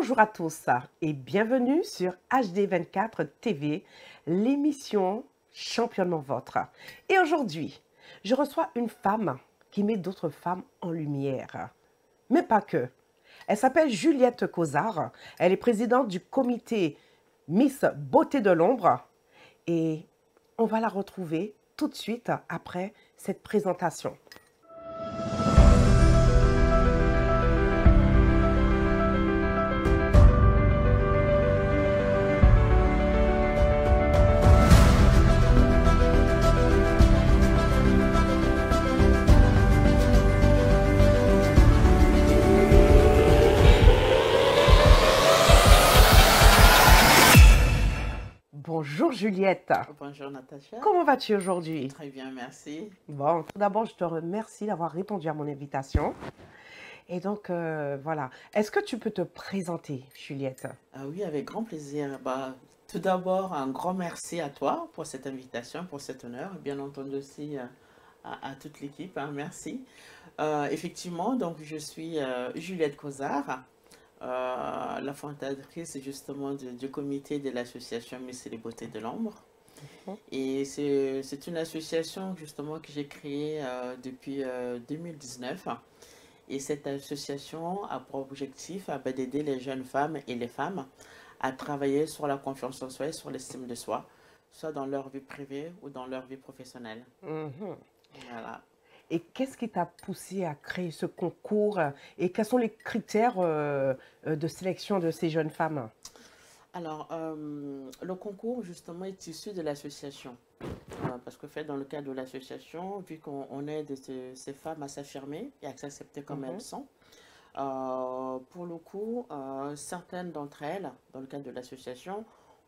Bonjour à tous et bienvenue sur HD24 TV, l'émission Championnement Vôtre. Et aujourd'hui, je reçois une femme qui met d'autres femmes en lumière. Mais pas que. Elle s'appelle Juliette Causard. Elle est présidente du comité Miss Beauté de l'Ombre. Et on va la retrouver tout de suite après cette présentation. Bonjour Juliette. Bonjour Natacha. Comment vas-tu aujourd'hui? Très bien, merci. Bon, tout d'abord, je te remercie d'avoir répondu à mon invitation. Et donc, voilà. Est-ce que tu peux te présenter, Juliette? Ah oui, avec grand plaisir. Tout d'abord, un grand merci à toi pour cette invitation, pour cet honneur. Bien entendu aussi à toute l'équipe, hein, merci. Effectivement, donc je suis Juliette Causard, la fondatrice justement du comité de l'association Miss les Beautés de l'Ombre. Et c'est une association justement que j'ai créée depuis 2019. Et cette association a pour objectif d'aider les jeunes femmes et les femmes à travailler sur la confiance en soi et sur l'estime de soi, soit dans leur vie privée ou dans leur vie professionnelle. Voilà. Et qu'est-ce qui t'a poussé à créer ce concours et quels sont les critères de sélection de ces jeunes femmes? Alors, le concours, justement, est issu de l'association. Parce que fait, dans le cadre de l'association, vu qu'on aide ces femmes à s'affirmer et à s'accepter comme elles sont, pour le coup, certaines d'entre elles, dans le cadre de l'association,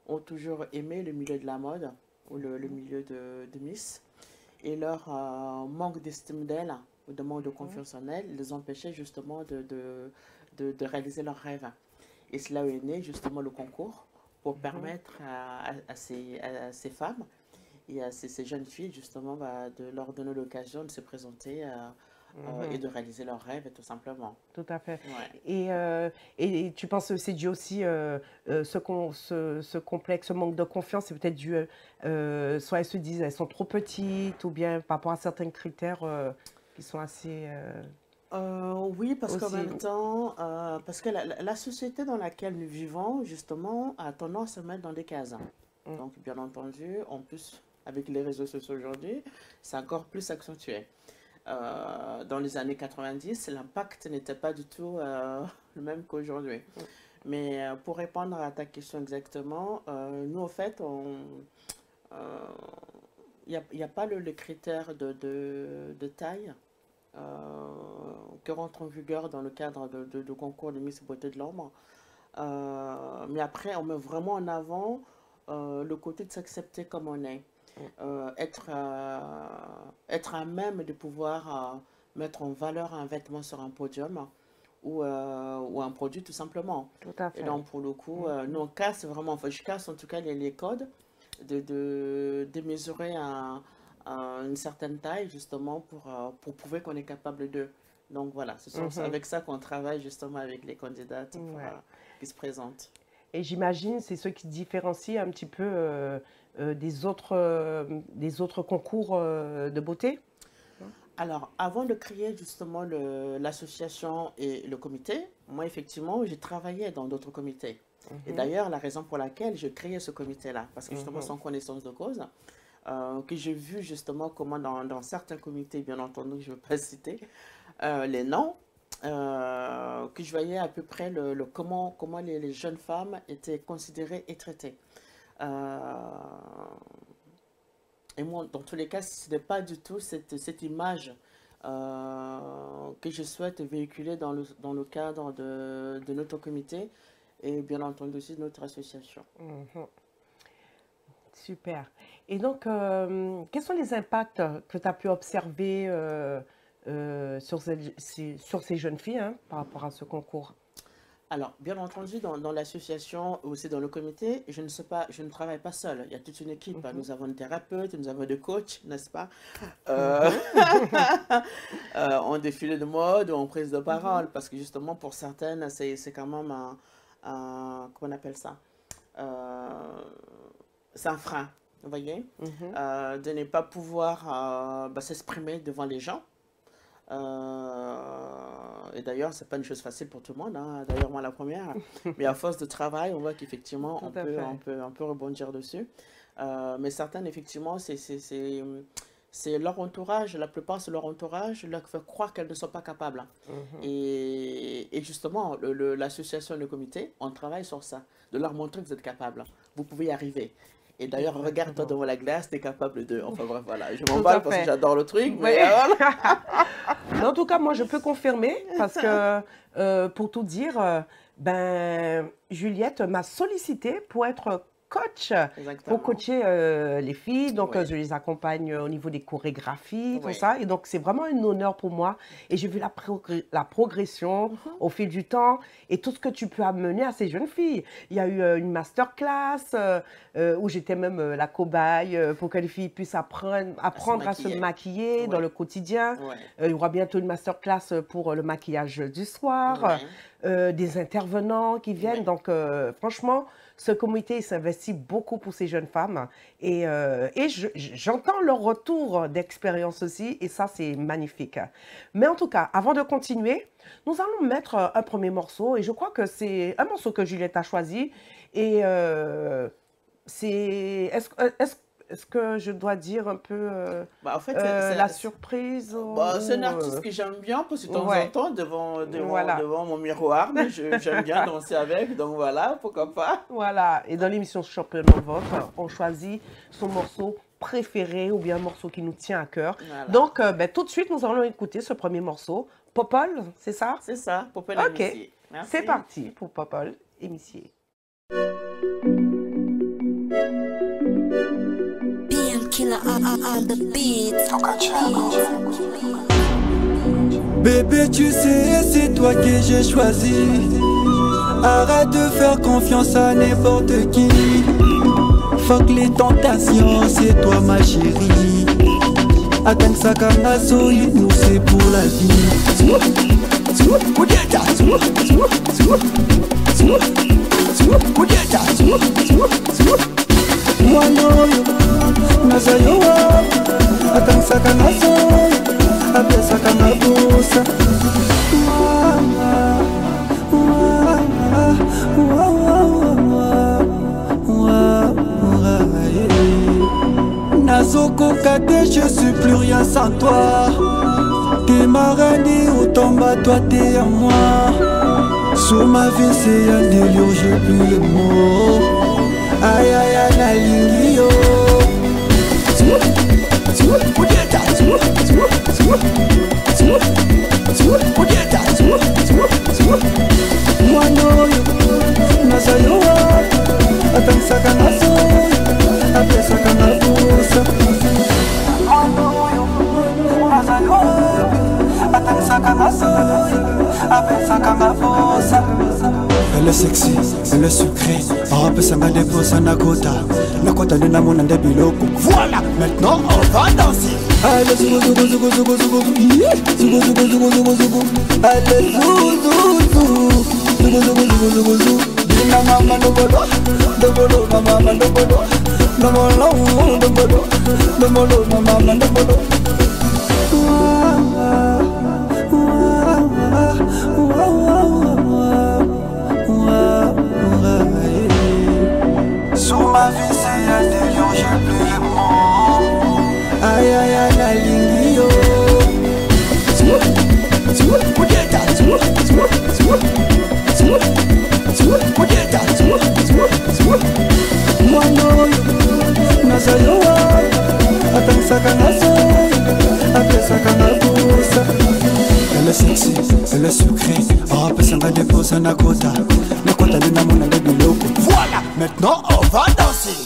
ont toujours aimé le milieu de la mode ou le milieu de Miss. Et leur manque d'estime d'elles ou de manque de confiance en elles les empêchait justement de réaliser leurs rêves. Et cela est né justement le concours pour permettre à ces femmes et à ces jeunes filles justement de leur donner l'occasion de se présenter et de réaliser leurs rêves tout simplement. Tout à fait. Ouais. Et tu penses que c'est dû aussi, ce complexe, ce manque de confiance, c'est peut-être dû, soit elles se disent elles sont trop petites ou bien par rapport à certains critères qui sont assez... Oui, parce qu'en aussi... même temps, parce que la société dans laquelle nous vivons, justement, a tendance à mettre dans des cases. Donc, bien entendu, en plus, avec les réseaux sociaux aujourd'hui, c'est encore plus accentué. Dans les années 90, l'impact n'était pas du tout le même qu'aujourd'hui. Mais pour répondre à ta question exactement, nous, en fait, il n'y a pas le critère de taille que rentre en vigueur dans le cadre de concours de Miss Beauté de l'Ombre. Mais après, on met vraiment en avant le côté de s'accepter comme on est. Être à même de pouvoir mettre en valeur un vêtement sur un podium ou un produit tout simplement. Tout à fait. Et donc pour le coup, nous on casse vraiment, enfin je casse en tout cas les codes de mesurer une certaine taille justement pour prouver qu'on est capable de. Donc voilà, c'est avec ça qu'on travaille justement avec les candidates qui se présentent. Et j'imagine c'est ce qui différencie un petit peu des autres concours de beauté? Alors, avant de créer justement l'association et le comité, moi effectivement, j'ai travaillé dans d'autres comités. Et d'ailleurs, la raison pour laquelle j'ai créé ce comité-là, parce que justement, sans connaissance de cause, que j'ai vu justement comment dans certains comités, bien entendu, je ne veux pas citer les noms, que je voyais à peu près comment les jeunes femmes étaient considérées et traitées. Et moi, dans tous les cas, ce n'est pas du tout cette image que je souhaite véhiculer dans le cadre de notre comité et bien entendu aussi de notre association. Super. Et donc, quels sont les impacts que tu as pu observer sur ces jeunes filles par rapport à ce concours? Alors, bien entendu, dans l'association, aussi dans le comité, je ne travaille pas seule. Il y a toute une équipe. Nous avons des thérapeutes, nous avons des coachs, n'est-ce pas? En défilé de mode, en prise de parole, parce que justement, pour certaines, c'est quand même comment on appelle ça, c'est un frein, vous voyez, de ne pas pouvoir s'exprimer devant les gens. Et d'ailleurs, c'est pas une chose facile pour tout le monde, hein. D'ailleurs, moi la première. Mais à force de travail, on voit qu'effectivement, on peut rebondir dessus. Mais certaines, effectivement, c'est leur entourage. La plupart, c'est leur entourage leur fait croire qu'elles ne sont pas capables. Et justement, l'association, le comité, on travaille sur ça, de leur montrer que vous êtes capables. Vous pouvez y arriver. Et d'ailleurs, regarde-toi devant la glace, tu es capable de. Enfin bref, voilà, je m'emballe parce que j'adore le truc. Mais en tout cas, moi, je peux confirmer parce que, pour tout dire, Juliette m'a sollicité pour être coach, pour coacher les filles. Donc, je les accompagne au niveau des chorégraphies, tout ça. Et donc, c'est vraiment un honneur pour moi. Et j'ai vu la progression au fil du temps et tout ce que tu peux amener à ces jeunes filles. Il y a eu une masterclass où j'étais même la cobaye pour que les filles puissent apprendre à se maquiller dans le quotidien. Il y aura bientôt une masterclass pour le maquillage du soir. Des intervenants qui viennent. Donc, franchement, ce comité s'investit beaucoup pour ces jeunes femmes et j'entends leur retour d'expérience aussi et ça, c'est magnifique. Mais en tout cas, avant de continuer, nous allons mettre un premier morceau et je crois que c'est un morceau que Juliette a choisi et c'est... Est-ce que je dois dire un peu en fait, la surprise c'est un artiste que j'aime bien parce que de temps en temps, devant mon miroir, mais j'aime bien danser avec, donc voilà, pourquoi pas. Voilà, et dans l'émission Championnement Votre, on choisit son morceau préféré ou bien un morceau qui nous tient à cœur. Voilà. Donc, tout de suite, nous allons écouter ce premier morceau. Popol, c'est ça? C'est ça, Popol et Missier. Ok, c'est parti pour Popol et Missier. Bébé, tu sais, c'est toi que j'ai choisi. Arrête de faire confiance à n'importe qui. Fuck les tentations, c'est toi ma chérie. Attends ça kanaso, nous c'est pour la vie. Moi non, nazayo attends ça kanaso, après ça kanabosa. Nazoko Kate, je suis plus rien sans toi. T'es ma reine et au tomba, toi t'es à moi. Sur ma vie c'est un délire, j'ai plus les mots. Aïe aïe aïe la ligne yo. Moi non yo, nazayo attends ça kanaso, après ça kanabosa. Moi non yo, nazayo attends ça kanaso, après ça kanabosa. Elle est sexy, elle est sucrée. Arabe sanga debosa nakota. Nakota de namona de biloko. Voilà, maintenant on va danser. Allez zugo zugo zugo zugo zugo. Zugo zugo zugo zugo zugo. Allez zugo zugo zugo zugo zugo zugo. Dina mama dobolo, dobolo mama dobolo. Dobolo dobolo, dobolo mama dobolo. Sur ma vie c'est un délire, j'ai plus les mots. Aïe aïe aïe la ligne yo. Moi non yo, nazayo attends ça kanaso, après ça kanabosa. Elle est sexy, elle est sucrée. Arabe sanga debosa nakota. Nakota de namona de biloko. Voilà, maintenant on va danser.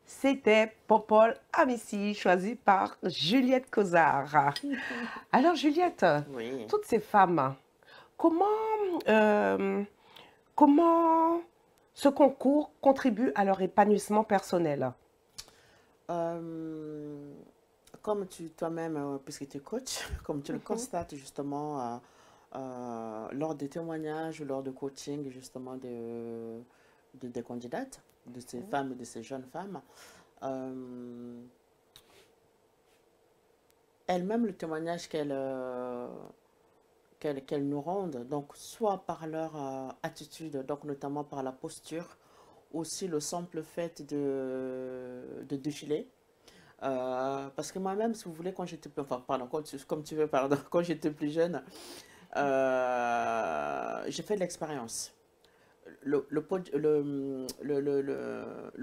C'était Popol Amici, choisi par Juliette Cozard. Alors Juliette, toutes ces femmes, comment ce concours contribue à leur épanouissement personnel? comme toi-même, puisque tu es coach, comme tu le constates justement lors des témoignages, lors de coaching justement des candidates, de ces femmes, de ces jeunes femmes, elles-mêmes, le témoignage qu'elles nous rendent, donc soit par leur attitude, donc notamment par la posture, aussi le simple fait de défiler. Parce que moi-même, si vous voulez, quand j'étais plus, enfin, pardon, comme tu veux, pardon, quand j'étais plus jeune, j'ai fait de l'expérience. Le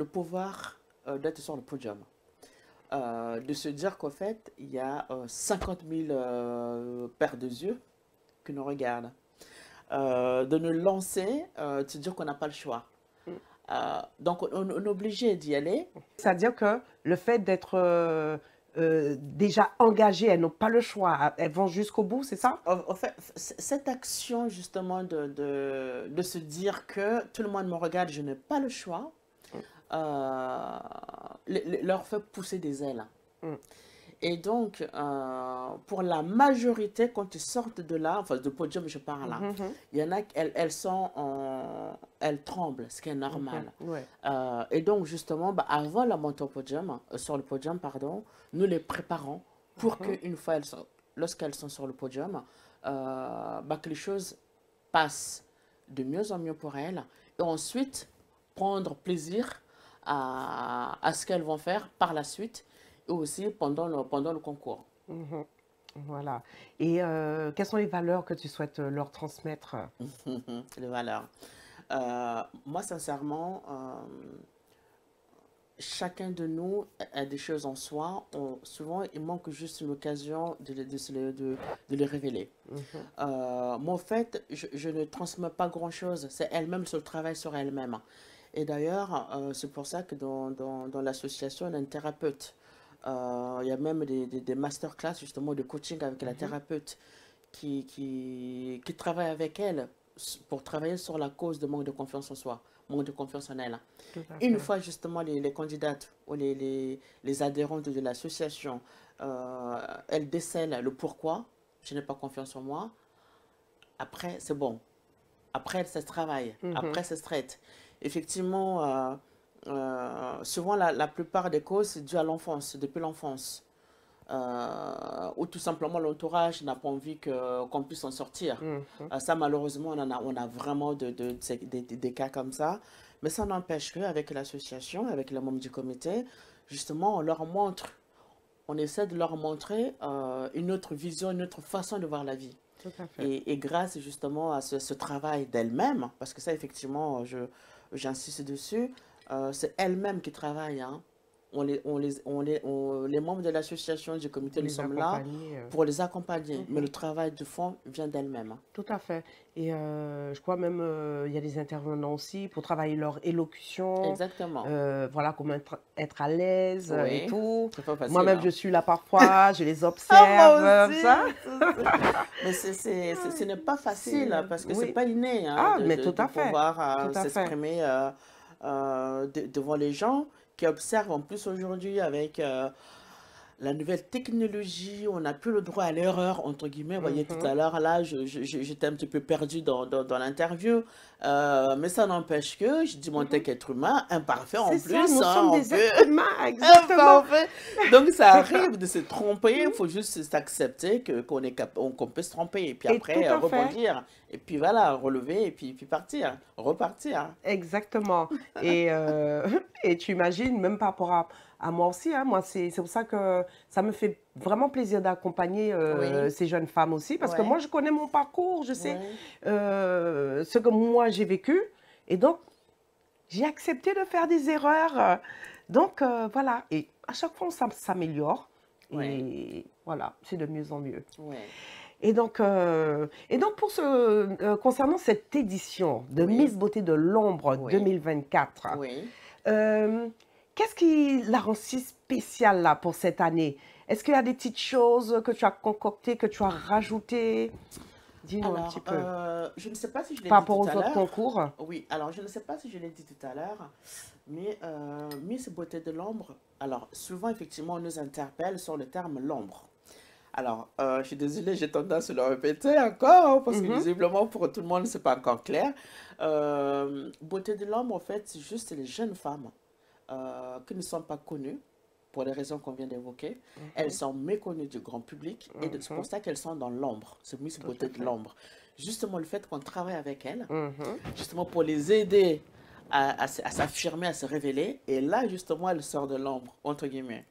pouvoir d'être sur le podium. De se dire qu'en fait, il y a 50 000 paires de yeux qui nous regardent. De nous lancer, de se dire qu'on n'a pas le choix. Donc, on est obligé d'y aller. C'est-à-dire que le fait d'être déjà engagées, elles n'ont pas le choix, elles vont jusqu'au bout, c'est ça? En fait, cette action justement de se dire que tout le monde me regarde, je n'ai pas le choix, leur fait pousser des ailes. Et donc, pour la majorité, quand ils sortent de là, enfin, de podium, je parle là, il y en a, elles tremblent, ce qui est normal. Et donc, justement, avant la montée au podium, sur le podium, pardon, nous les préparons pour qu'une fois, lorsqu'elles sont sur le podium, que les choses passent de mieux en mieux pour elles. Et ensuite, prendre plaisir à ce qu'elles vont faire par la suite. Et aussi pendant le concours. Voilà. Et quelles sont les valeurs que tu souhaites leur transmettre? Les valeurs. Moi, sincèrement, chacun de nous a des choses en soi. Souvent, il manque juste une occasion de les révéler. Moi, en fait, je ne transmets pas grand-chose. C'est elle-même sur le travail sur elle-même. Et d'ailleurs, c'est pour ça que dans l'association, on a une thérapeute. Il y a même des masterclass justement de coaching avec la thérapeute qui travaille avec elle pour travailler sur la cause de manque de confiance en soi, manque de confiance en elle. Une fois justement les candidates ou les adhérentes de l'association, elles décèlent le pourquoi je n'ai pas confiance en moi, après c'est bon. Après ça se travaille, après ça se traite. Effectivement, souvent, la plupart des causes, c'est dû à l'enfance, depuis l'enfance. Ou tout simplement, l'entourage n'a pas envie qu'on puisse en sortir. Ça, malheureusement, on a vraiment des cas comme ça. Mais ça n'empêche qu'avec l'association, avec les membres du comité, justement, on essaie de leur montrer une autre vision, une autre façon de voir la vie. Tout à fait. Et grâce justement à ce travail d'elles-mêmes, parce que ça, effectivement, j'insiste dessus, c'est elles-mêmes qui travaillent. Hein. Les membres de l'association, du comité, nous sommes là pour les accompagner. Mais le travail de fond vient d'elles-mêmes. Tout à fait. Et je crois même il y a des intervenants aussi pour travailler leur élocution. Exactement. Voilà, comment être à l'aise et tout. Moi-même, je suis là parfois, je les observe. Ça. Mais ce n'est pas facile parce que c'est pas inné de pouvoir s'exprimer devant les gens qui observent. En plus aujourd'hui avec la nouvelle technologie, on n'a plus le droit à l'erreur, entre guillemets. Vous voyez, tout à l'heure, là, j'étais un petit peu perdu dans l'interview. Mais ça n'empêche que, je dis mon être humain, imparfait en plus. Ça, nous sommes des êtres humains, exactement. Imparfait. Donc, ça arrive de se tromper. Il faut juste s'accepter qu'on peut se tromper. Et puis après, rebondir. Et puis voilà, relever et puis partir, repartir. Exactement. Et tu imagines, même par rapport à moi aussi, hein, moi c'est pour ça que ça me fait vraiment plaisir d'accompagner ces jeunes femmes aussi, parce que moi je connais mon parcours, je sais ce que moi j'ai vécu, et donc j'ai accepté de faire des erreurs. Donc voilà, et à chaque fois ça s'améliore, et voilà, c'est de mieux en mieux. Et donc pour concernant cette édition de Miss Beauté de l'Ombre 2024, qu'est-ce qui la rend si spéciale là pour cette année? Est-ce qu'il y a des petites choses que tu as concoctées, que tu as rajoutées? Dis-nous un petit peu. Je ne sais pas si je l'ai dit tout à l'heure. Par rapport aux autres concours? Oui, alors je ne sais pas si je l'ai dit tout à l'heure, Mais Miss Beauté de l'ombre, alors souvent effectivement on nous interpelle sur le terme l'ombre. Alors, je suis désolée, j'ai tendance à le répéter encore, hein, parce que visiblement pour tout le monde, c'est pas encore clair. Beauté de l'ombre, en fait, c'est juste les jeunes femmes qui ne sont pas connues, pour les raisons qu'on vient d'évoquer. Elles sont méconnues du grand public, et c'est pour ça qu'elles sont dans l'ombre. C'est Miss Beauté de l'ombre. Justement, le fait qu'on travaille avec elles, justement pour les aider à s'affirmer, à se révéler, et là, justement, elles sortent de l'ombre, entre guillemets.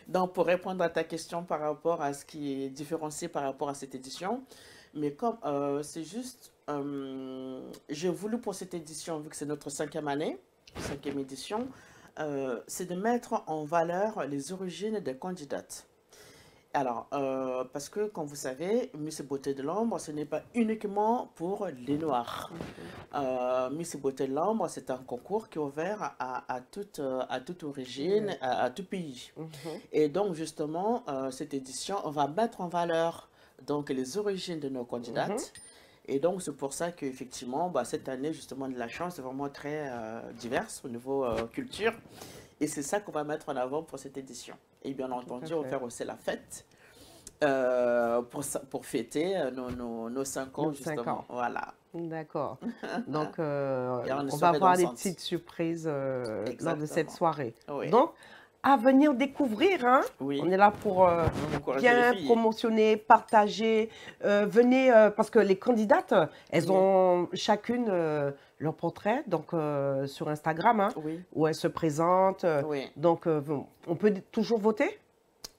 Donc, pour répondre à ta question par rapport à ce qui est différencié par rapport à cette édition, mais comme c'est juste, j'ai voulu pour cette édition, vu que c'est notre 5e année, 5e édition, c'est de mettre en valeur les origines des candidates. Alors, parce que, comme vous savez, Miss Beauté de l'ombre, ce n'est pas uniquement pour les Noirs. Miss Beauté de l'ombre, c'est un concours qui est ouvert à toute origine, à tout pays. Et donc, justement, cette édition, on va mettre en valeur donc, les origines de nos candidates. Et donc, c'est pour ça qu'effectivement, bah, cette année, justement, de la chance est vraiment très diverse au niveau culture. Et c'est ça qu'on va mettre en avant pour cette édition. Et bien entendu, on va faire aussi la fête pour fêter nos 5 ans, justement. 5 ans. Voilà. D'accord. Donc, on va avoir des petites surprises lors de cette soirée. Oui. Donc, à venir découvrir. Hein? Oui. On est là pour bien promotionner, partager. Venez, parce que les candidates, elles ont chacune leur portrait donc, sur Instagram, hein, où elles se présentent. Donc, on peut toujours voter?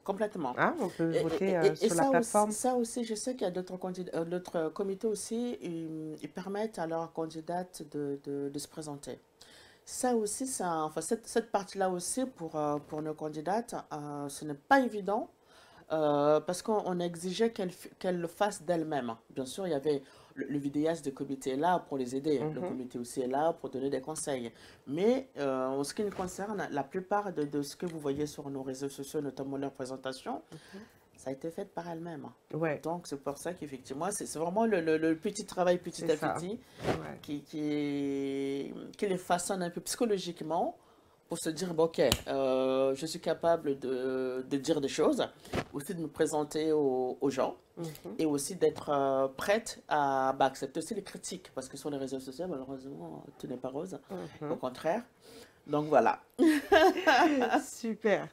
Complètement. Hein, on peut voter sur la plateforme. Ça aussi, je sais qu'il y a d'autres comités aussi, ils permettent à leurs candidates de se présenter. Ça aussi, enfin, cette partie-là aussi, pour nos candidates, ce n'est pas évident parce qu'on exigeait qu'elles le fassent d'elles-mêmes. Bien sûr, il y avait le vidéaste du comité est là pour les aider. Le comité aussi est là pour donner des conseils. Mais en ce qui nous concerne, la plupart de ce que vous voyez sur nos réseaux sociaux, notamment leur présentation, ça a été fait par elles-mêmes. Donc, c'est pour ça qu'effectivement, c'est vraiment le petit travail petit à petit qui les façonne un peu psychologiquement pour se dire, bon, ok, je suis capable de dire des choses, aussi de me présenter aux gens et aussi d'être prête à accepter aussi les critiques parce que sur les réseaux sociaux, malheureusement, tout n'est pas rose, au contraire. Donc, voilà. Super.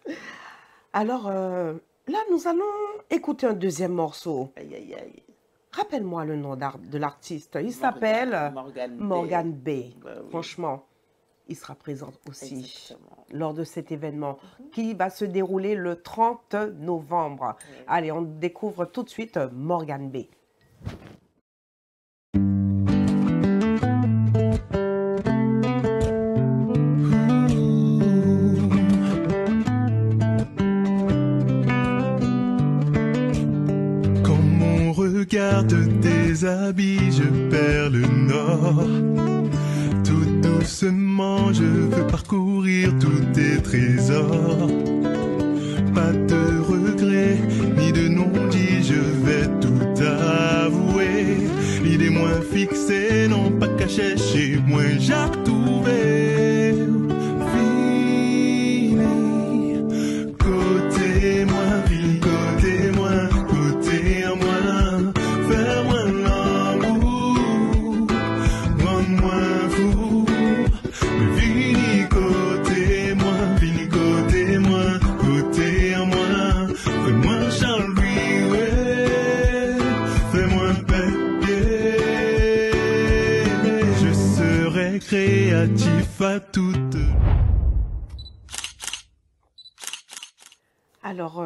Alors, là, nous allons écouter un deuxième morceau. Aïe, aïe, aïe. Rappelle-moi le nom de l'artiste. Il s'appelle Morgan Bay. Bah, oui. Franchement, il sera présent aussi lors de cet événement qui va se dérouler le 30 novembre. Allez, on découvre tout de suite Morgan Bay. Regarde tes habits, je perds le nord. Tout doucement, je veux parcourir tous tes trésors. Pas de regrets, ni de non-dits, je vais tout avouer. L'idée moins fixée, non pas qu'à chercher, moins j'ai retrouvé. Fini, côté moi, fini, côté moi, côté à moi. Fais-moi l'amour, rends-moi fou. Mais fini côté moi, côté à moi. Fais-moi Charles-Louis, ouais. Fais-moi payer. Je serai créatif à toute. Alors,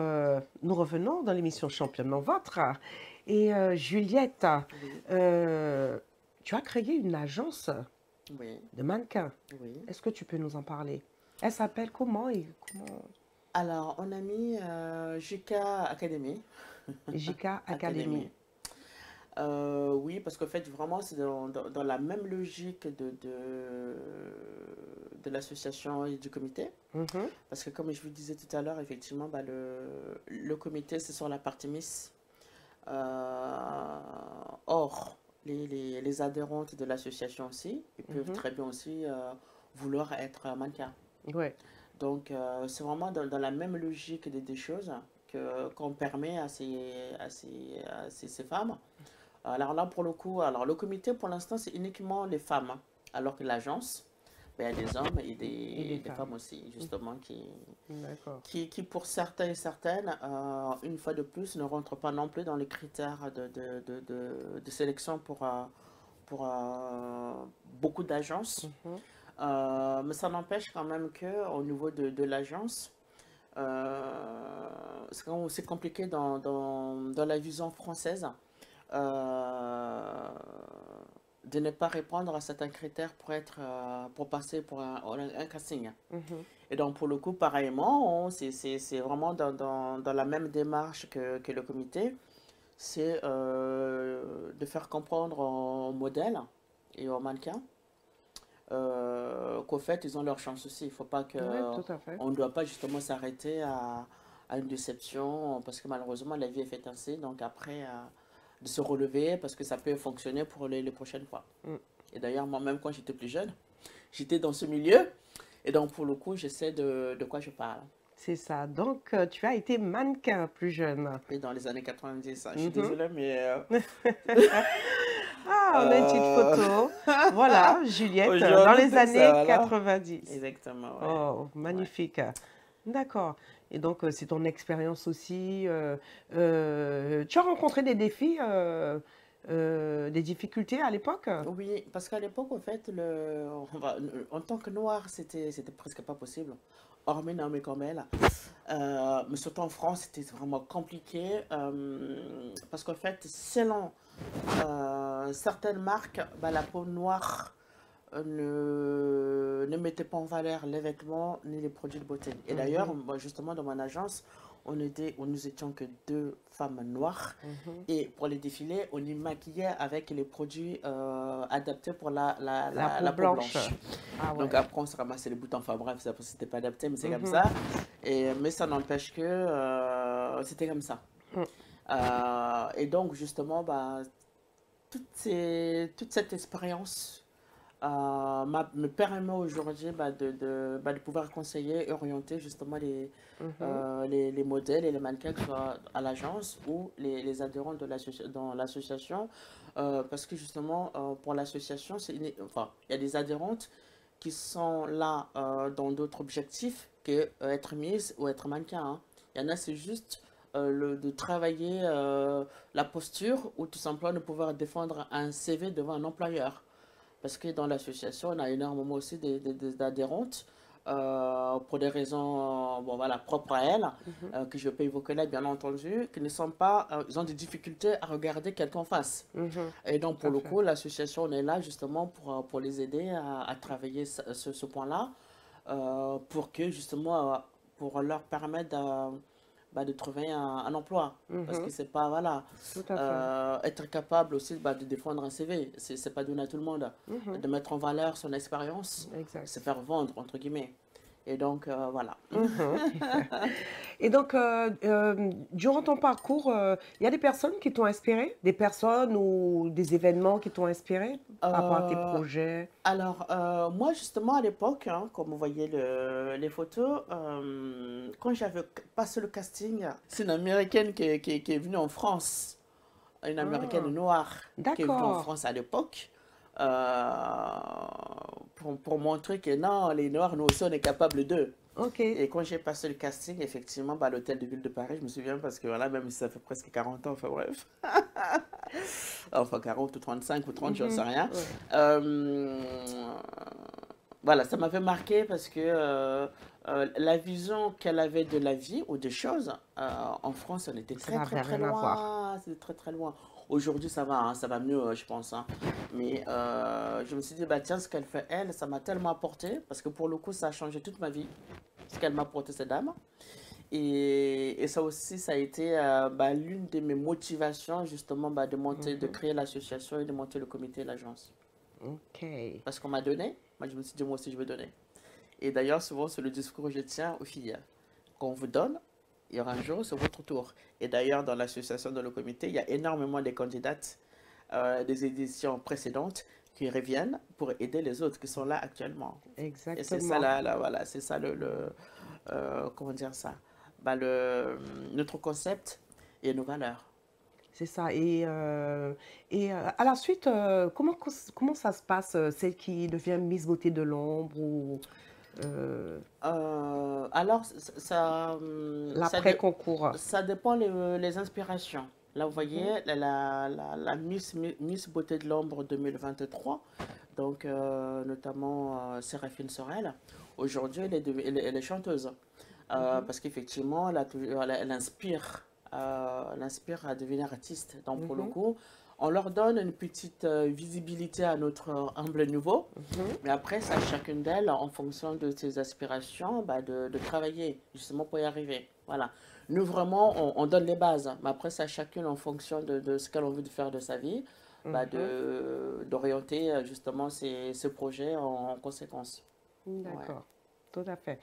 nous revenons dans l'émission Championnement Votre. Et Juliette, tu as créé une agence de mannequins. Est-ce que tu peux nous en parler? Elle s'appelle comment Alors, on a mis JK Academy. JK Academy. Oui, parce qu'en fait, vraiment, c'est dans la même logique de l'association et du comité. Parce que, comme je vous disais tout à l'heure, effectivement, bah, le comité, c'est sur la partie Miss. Or, les adhérentes de l'association aussi, ils peuvent très bien aussi vouloir être mannequins. Ouais. Donc, c'est vraiment dans la même logique des choses qu'on permet à ces femmes. Alors là, pour le coup, alors le comité, pour l'instant, c'est uniquement les femmes, hein. Alors que l'agence, ben, il y a des hommes et des femmes aussi, justement, D'accord. qui, pour certains et certaines, une fois de plus, ne rentrent pas non plus dans les critères de sélection pour beaucoup d'agences. Mais ça n'empêche quand même qu'au niveau de l'agence, c'est compliqué dans la vision française de ne pas répondre à certains critères pour passer pour un casting. Et donc, pour le coup, pareillement, c'est vraiment dans la même démarche que le comité, c'est de faire comprendre aux modèles et aux mannequins qu'au fait, ils ont leur chance aussi. Il ne faut pas que... Ouais, tout à fait. On ne doit pas justement s'arrêter à une déception, parce que malheureusement, la vie est faite ainsi. Donc après, de se relever, parce que ça peut fonctionner pour les prochaines fois. Et d'ailleurs, moi-même, quand j'étais plus jeune, j'étais dans ce milieu. Et donc, pour le coup, je sais de quoi je parle. C'est ça. Donc, tu as été mannequin plus jeune. Et dans les années 90, je suis désolée, mais... Ah, on a une petite photo. Voilà, Juliette, dans Aujourd'hui, les c'est années ça, voilà. 90. Exactement, ouais. Oh, magnifique. D'accord. Et donc, c'est ton expérience aussi. Tu as rencontré des défis, des difficultés à l'époque? Oui, parce qu'à l'époque, en fait, en tant que noir, c'était presque pas possible. Hormis Naomi Campbell. Mais surtout en France, c'était vraiment compliqué. Parce qu'en fait, selon certaines marques, bah, la peau noire ne mettait pas en valeur les vêtements ni les produits de beauté. Et d'ailleurs, moi, justement, dans mon agence, nous étions que 2 femmes noires. Et pour les défilés, on y maquillait avec les produits adaptés pour la peau blanche. Ah ouais. Donc après, on se ramassait les boutons. Enfin bref, c'était pas adapté, mais c'est comme ça. Mais ça n'empêche que c'était comme ça. Et donc, justement, bah, toute cette expérience me permet aujourd'hui de pouvoir conseiller et orienter justement les modèles et les mannequins, que ce soit à l'agence ou les adhérents dans l'association. Parce que justement, pour l'association, enfin, il y a des adhérentes qui sont là dans d'autres objectifs que être mise ou être mannequin, hein. Il y en a, c'est juste de travailler la posture ou tout simplement de pouvoir défendre un CV devant un employeur. Parce que dans l'association, on a énormément aussi d'adhérentes pour des raisons bon, voilà, propres à elles, que je peux évoquer là, bien entendu, qui ne sont pas, ils ont des difficultés à regarder quelqu'un en face. Et donc, pour le coup, l'association, on est là justement pour les aider à travailler ce point-là, pour que justement, pour leur permettre de trouver un emploi. Parce que c'est pas, voilà, être capable aussi de défendre un CV, c'est pas donné à tout le monde. De mettre en valeur son expérience, c'est faire vendre, entre guillemets. Et donc, voilà. Et donc, durant ton parcours, il y a des personnes qui t'ont inspiré? Des personnes ou des événements qui t'ont inspiré par rapport à tes projets? Alors, moi, justement, à l'époque, hein, comme vous voyez les photos, quand j'avais passé le casting, c'est une Américaine qui est venue en France. Une Américaine noire qui est venue en France à l'époque. Pour montrer que non, les Noirs, nous aussi, on est capables d'eux. Et quand j'ai passé le casting, effectivement, à l'hôtel de ville de Paris, je me souviens parce que voilà, même si ça fait presque 40 ans, enfin bref. Enfin 40 ou 35 ou 30, j'en sais rien. Voilà, ça m'avait marqué parce que la vision qu'elle avait de la vie ou des choses, en France, on était très loin. C'était très très loin. Aujourd'hui, ça va, hein, ça va mieux, je pense. Hein. Mais je me suis dit, bah, tiens, ce qu'elle fait, elle, ça m'a tellement apporté. Parce que pour le coup, ça a changé toute ma vie. Ce qu'elle m'a apporté, cette dame. Et ça aussi, ça a été l'une de mes motivations, justement, de monter, de créer l'association et de monter le comité et l'agence. Parce qu'on m'a donné, moi, je me suis dit, moi aussi, je veux donner. Et d'ailleurs, souvent, c'est le discours que je tiens aux filles. Quand on vous donne, il y aura un jour, c'est votre tour. Et d'ailleurs, dans l'association, dans le comité, il y a énormément de candidates des éditions précédentes qui reviennent pour aider les autres qui sont là actuellement. Exactement. Et c'est ça, voilà, c'est ça comment dire ça? Bah, notre concept et nos valeurs. C'est ça. Et à la suite, comment ça se passe, celle qui devient Miss Beauté de l'ombre ou Alors, l'après-concours? ça dépend les inspirations. Là, vous voyez, la Miss Beauté de l'ombre 2023, donc notamment Séraphine Sorel, aujourd'hui, elle est chanteuse. Parce qu'effectivement, elle inspire à devenir artiste. Donc, pour le coup, on leur donne une petite visibilité à notre humble niveau. Mais après, c'est à chacune d'elles, en fonction de ses aspirations, bah, de travailler justement pour y arriver. Voilà. Nous, vraiment, on donne les bases. Mais après, c'est à chacune, en fonction de ce qu'elle a envie de faire de sa vie, bah, d'orienter justement ses projets en conséquence. D'accord, tout à fait.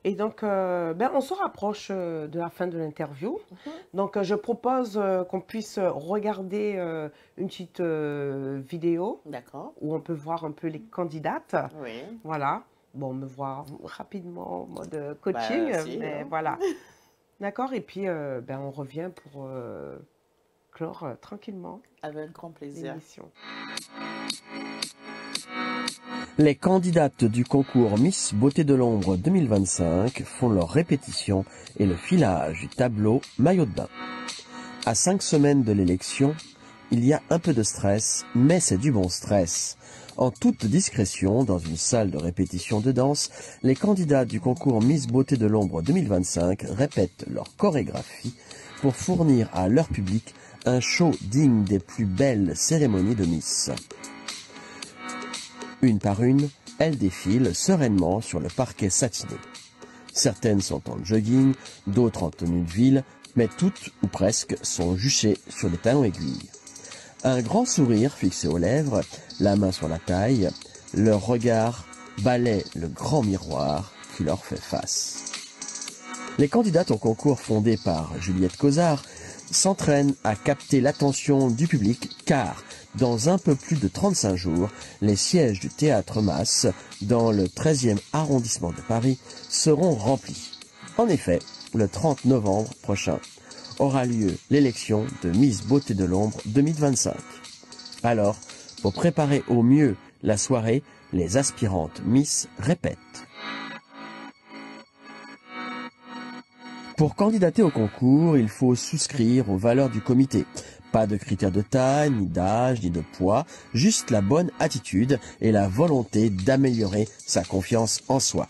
Et donc, on se rapproche de la fin de l'interview. Donc, je propose qu'on puisse regarder une petite vidéo où on peut voir un peu les candidates. Oui. Voilà. Bon, me voir rapidement en mode coaching, mais voilà. D'accord. Et puis, on revient pour clore tranquillement. Avec grand plaisir. L'émission. Les candidates du concours Miss Beauté de l'ombre 2025 font leur répétition et le filage du tableau maillot de bain. À 5 semaines de l'élection, il y a un peu de stress, mais c'est du bon stress. En toute discrétion, dans une salle de répétition de danse, les candidats du concours Miss Beauté de l'ombre 2025 répètent leur chorégraphie pour fournir à leur public un show digne des plus belles cérémonies de Miss. Une par une, elles défilent sereinement sur le parquet satiné. Certaines sont en jogging, d'autres en tenue de ville, mais toutes, ou presque, sont juchées sur des talons aiguilles. Un grand sourire fixé aux lèvres, la main sur la taille, leur regard balaie le grand miroir qui leur fait face. Les candidates au concours fondé par Juliette Causard s'entraînent à capter l'attention du public car, dans un peu plus de 35 jours, les sièges du Théâtre Masse, dans le 13e arrondissement de Paris, seront remplis. En effet, le 30 novembre prochain aura lieu l'élection de Miss Beauté de l'ombre 2025. Alors, pour préparer au mieux la soirée, les aspirantes Miss répètent. Pour candidater au concours, il faut souscrire aux valeurs du comité. Pas de critères de taille, ni d'âge, ni de poids, juste la bonne attitude et la volonté d'améliorer sa confiance en soi.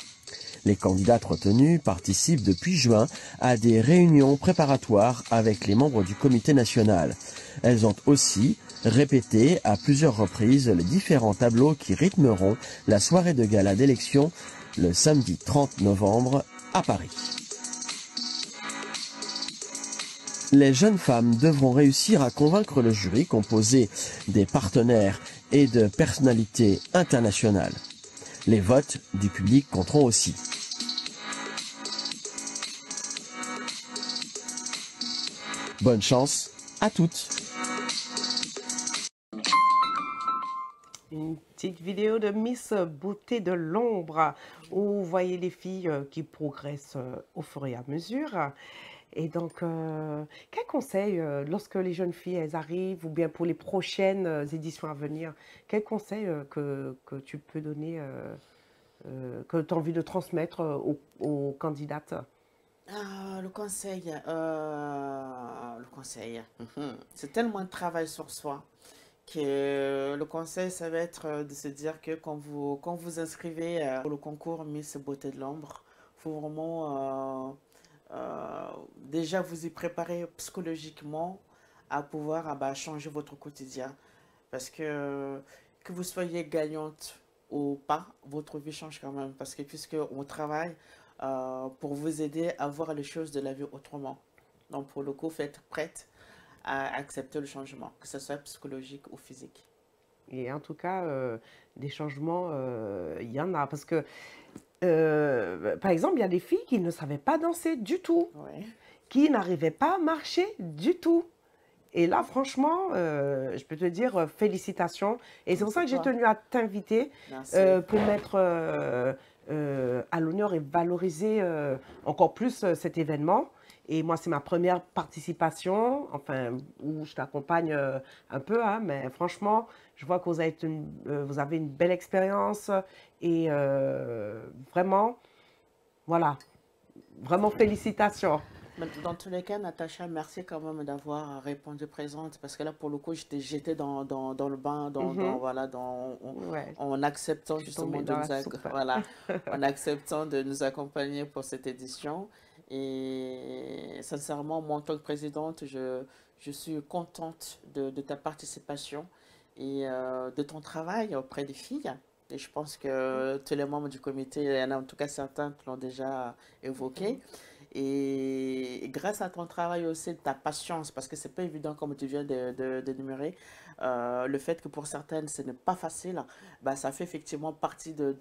Les candidates retenues participent depuis juin à des réunions préparatoires avec les membres du comité national. Elles ont aussi répété à plusieurs reprises les différents tableaux qui rythmeront la soirée de gala d'élection le samedi 30 novembre à Paris. Les jeunes femmes devront réussir à convaincre le jury composé des partenaires et de personnalités internationales. Les votes du public compteront aussi. Bonne chance à toutes. Une petite vidéo de Miss Beauté de l'ombre où vous voyez les filles qui progressent au fur et à mesure. Et donc, quel conseil, lorsque les jeunes filles elles arrivent, ou bien pour les prochaines éditions à venir, quel conseil que tu peux donner, que tu as envie de transmettre aux candidates? Le conseil, c'est tellement de travail sur soi que le conseil, ça va être de se dire que quand vous inscrivez pour le concours Miss Beauté de l'ombre, il faut vraiment déjà vous y préparer psychologiquement à pouvoir changer votre quotidien. Parce que vous soyez gagnante ou pas, votre vie change quand même. Parce que puisqu'on travaille pour vous aider à voir les choses de la vie autrement. Donc pour le coup, faut être prête à accepter le changement, que ce soit psychologique ou physique. Et en tout cas, des changements, il y en a. Parce que, par exemple, il y a des filles qui ne savaient pas danser du tout, Ouais. qui n'arrivaient pas à marcher du tout. Et là, franchement, je peux te dire félicitations. Et c'est pour ça que j'ai tenu à t'inviter Merci. pour mettre à l'honneur et valoriser encore plus cet événement. Et moi, c'est ma première participation, enfin, où je t'accompagne un peu, hein, mais franchement, je vois que vous avez une belle expérience et vraiment, voilà, vraiment félicitations. Mais dans tous les cas, Natacha, merci quand même d'avoir répondu présente parce que là, pour le coup, j'étais jeté dans le bain, voilà, Ouais, en acceptant je suis justement tombée dans la soupe. voilà, en acceptant de nous accompagner pour cette édition. Et sincèrement, moi, en tant que présidente, je suis contente de ta participation et de ton travail auprès des filles. Et je pense que tous les membres du comité, il y en a en tout cas certains qui l'ont déjà évoqué. Et grâce à ton travail aussi, de ta patience, parce que c'est pas évident comme tu viens d'énumérer, le fait que pour certaines ce n'est pas facile, bah, ça fait effectivement partie de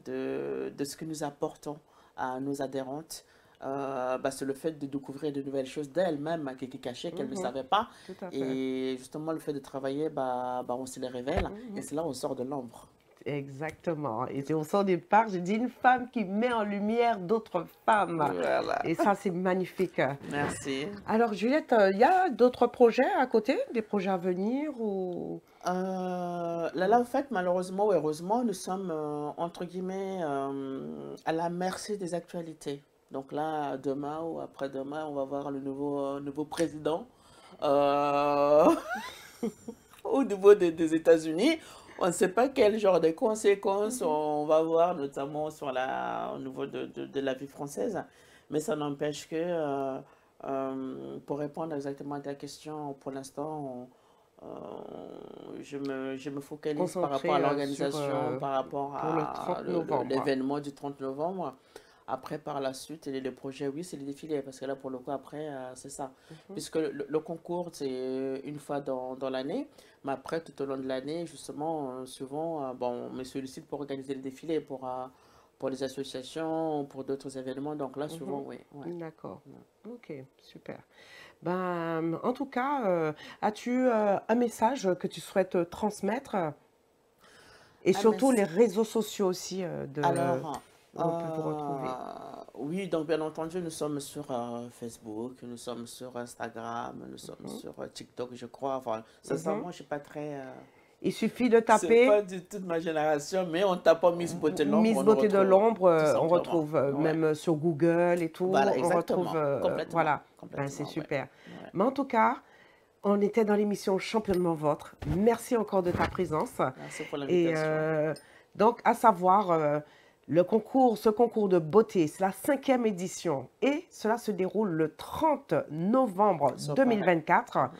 ce que nous apportons à nos adhérentes. Bah, c'est le fait de découvrir de nouvelles choses d'elles-mêmes qui cachaient, qu'elles ne savaient pas. Tout à fait. Et justement, le fait de travailler, bah, on se les révèle. Et c'est là où on sort de l'ombre. Exactement. Et c'est au son départ, j'ai dit une femme qui met en lumière d'autres femmes. Voilà. Et ça, c'est magnifique. Merci. Alors, Juliette, il y a d'autres projets à côté, des projets à venir ou... Là, en fait, malheureusement ou heureusement, nous sommes, entre guillemets, à la merci des actualités. Donc là, demain ou après-demain, on va voir le nouveau président au niveau des États-Unis. On ne sait pas quel genre de conséquences on va voir, notamment au niveau de la vie française. Mais ça n'empêche que, pour répondre exactement à ta question, pour l'instant, je me focalise par rapport à l'organisation, par rapport à l'événement du 30 novembre. Après, par la suite, les projets, oui, c'est les défilés, parce que là, pour le coup, après, c'est ça. Puisque le concours, c'est une fois dans l'année, mais après, tout au long de l'année, justement, souvent, bon, on me sollicite pour organiser le défilé pour les associations, pour d'autres événements, donc là, souvent, oui. Ouais. D'accord. Ok, super. Ben, en tout cas, as-tu un message que tu souhaites transmettre et surtout les réseaux sociaux aussi Alors, où on peut vous retrouver. oui, donc bien entendu, nous sommes sur Facebook, nous sommes sur Instagram, nous sommes sur TikTok, je crois. Enfin, sincèrement, je ne suis pas très... Il suffit de c'est taper pas du tout de ma génération, mais en tapant Miss Beauté de l'ombre, Miss on nous Beauté de retrouve, l'ombre, tout on simplement. retrouve Ouais. même sur Google et tout, Voilà, on exactement. retrouve, Complètement. voilà, ben, Complètement, c'est ouais. super. Ouais. Mais en tout cas, on était dans l'émission Championnement Vôtre. Merci encore de ta présence. Merci pour Et l'invitation. donc, à savoir, ce concours de beauté, c'est la 5e édition et cela se déroule le 30 novembre Sur 2024.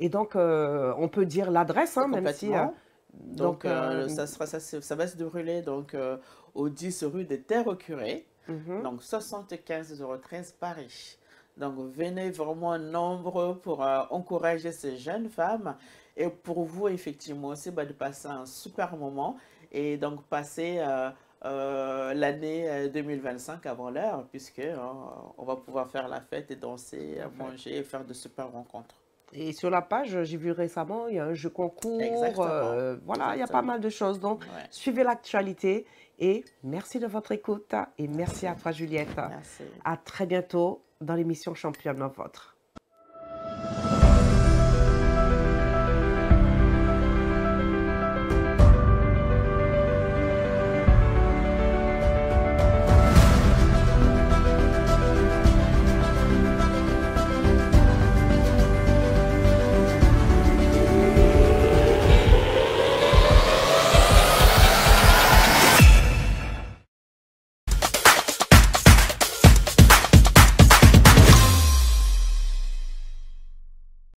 Et donc, on peut dire l'adresse, hein, même si... Complètement. Donc, ça va se dérouler donc, au 10 rue des Terres Curées, donc 75 013 Paris. Donc, venez vraiment nombreux pour encourager ces jeunes femmes et pour vous, effectivement, aussi bah, de passer un super moment et donc passer l'année 2025 avant l'heure, puisque on va pouvoir faire la fête et danser, manger et faire de super rencontres. Et sur la page, j'ai vu récemment, il y a un jeu concours, Exactement. voilà, il y a pas mal de choses. Donc, Ouais. suivez l'actualité et merci de votre écoute et merci à toi, Juliette. Merci. À très bientôt dans l'émission Championnement Vôtre.